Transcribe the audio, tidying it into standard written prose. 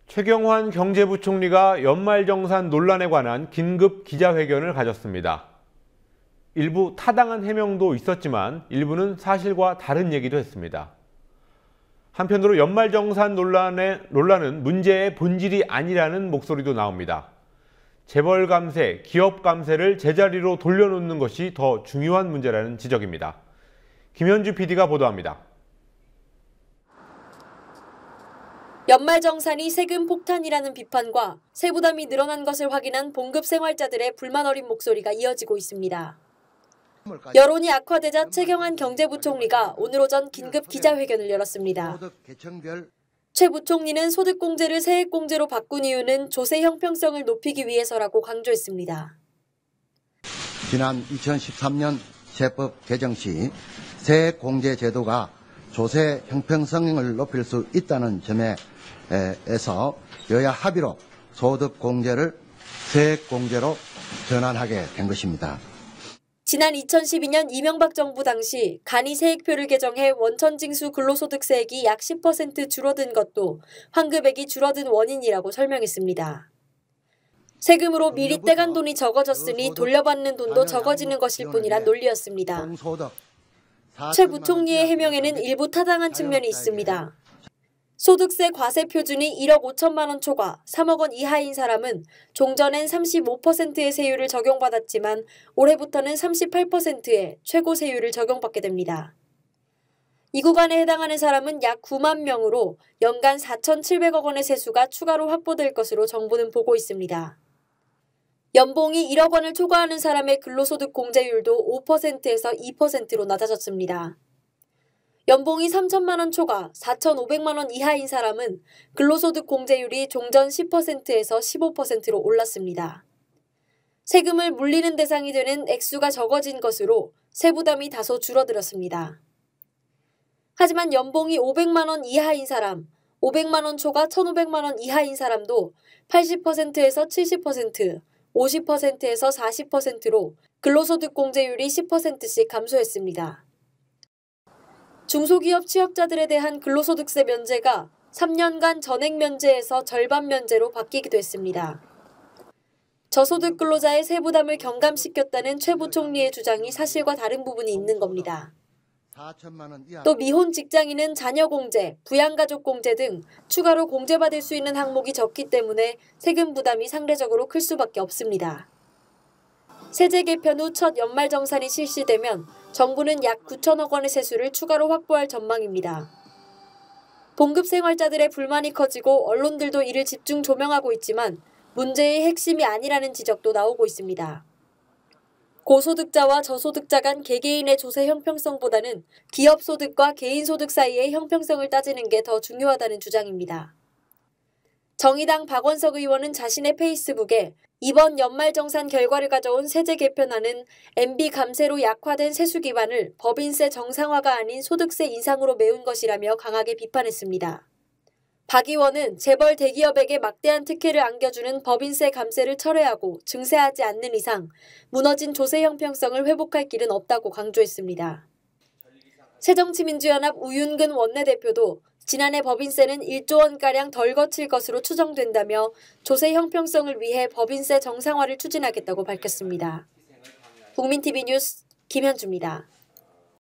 최경환 경제부총리가 연말정산 논란에 관한 긴급 기자회견을 가졌습니다. 일부 타당한 해명도 있었지만 일부는 사실과 다른 얘기도 했습니다. 한편으로 연말정산 논란은 문제의 본질이 아니라는 목소리도 나옵니다. 재벌 감세, 기업 감세를 제자리로 돌려놓는 것이 더 중요한 문제라는 지적입니다. 김현주 PD가 보도합니다. 연말정산이 세금 폭탄이라는 비판과 세부담이 늘어난 것을 확인한 봉급 생활자들의 불만 어린 목소리가 이어지고 있습니다. 여론이 악화되자 최경환 경제부총리가 오늘 오전 긴급 기자회견을 열었습니다. 최 부총리는 소득공제를 세액공제로 바꾼 이유는 조세 형평성을 높이기 위해서라고 강조했습니다. 지난 2013년 세법 개정 시 세액공제 제도가 조세 형평성을 높일 수 있다는 점에서 여야 합의로 소득공제를 세액공제로 전환하게 된 것입니다. 지난 2012년 이명박 정부 당시 간이 세액표를 개정해 원천징수 근로소득세액이 약 10% 줄어든 것도 환급액이 줄어든 원인이라고 설명했습니다. 세금으로 미리 떼간 돈이 적어졌으니 돌려받는 돈도 적어지는 것일 뿐이란 논리였습니다. 최 부총리의 해명에는 일부 타당한 측면이 있습니다. 소득세 과세 표준이 1억 5천만 원 초과 3억 원 이하인 사람은 종전엔 35%의 세율을 적용받았지만 올해부터는 38%의 최고 세율을 적용받게 됩니다. 이 구간에 해당하는 사람은 약 9만 명으로 연간 4,700억 원의 세수가 추가로 확보될 것으로 정부는 보고 있습니다. 연봉이 1억 원을 초과하는 사람의 근로소득 공제율도 5%에서 2%로 낮아졌습니다. 연봉이 3천만 원 초과 4,500만 원 이하인 사람은 근로소득 공제율이 종전 10%에서 15%로 올랐습니다. 세금을 물리는 대상이 되는 액수가 적어진 것으로 세부담이 다소 줄어들었습니다. 하지만 연봉이 500만 원 이하인 사람, 500만 원 초과 1,500만 원 이하인 사람도 80%에서 70%, 50%에서 40%로 근로소득 공제율이 10%씩 감소했습니다. 중소기업 취업자들에 대한 근로소득세 면제가 3년간 전액 면제에서 절반 면제로 바뀌기도 했습니다. 저소득 근로자의 세부담을 경감시켰다는 최 부총리의 주장이 사실과 다른 부분이 있는 겁니다. 또 미혼 직장인은 자녀공제, 부양가족공제 등 추가로 공제받을 수 있는 항목이 적기 때문에 세금 부담이 상대적으로 클 수밖에 없습니다. 세제 개편 후 첫 연말정산이 실시되면 정부는 약 9천억 원의 세수를 추가로 확보할 전망입니다. 봉급 생활자들의 불만이 커지고 언론들도 이를 집중 조명하고 있지만 문제의 핵심이 아니라는 지적도 나오고 있습니다. 고소득자와 저소득자 간 개개인의 조세 형평성보다는 기업 소득과 개인 소득 사이의 형평성을 따지는 게 더 중요하다는 주장입니다. 정의당 박원석 의원은 자신의 페이스북에 이번 연말정산 결과를 가져온 세제 개편안은 MB 감세로 약화된 세수 기반을 법인세 정상화가 아닌 소득세 인상으로 메운 것이라며 강하게 비판했습니다. 박 의원은 재벌 대기업에게 막대한 특혜를 안겨주는 법인세 감세를 철회하고 증세하지 않는 이상 무너진 조세 형평성을 회복할 길은 없다고 강조했습니다. 새정치민주연합 우윤근 원내대표도 지난해 법인세는 1조 원가량 덜 거칠 것으로 추정된다며 조세 형평성을 위해 법인세 정상화를 추진하겠다고 밝혔습니다. 국민TV 뉴스 김현주입니다.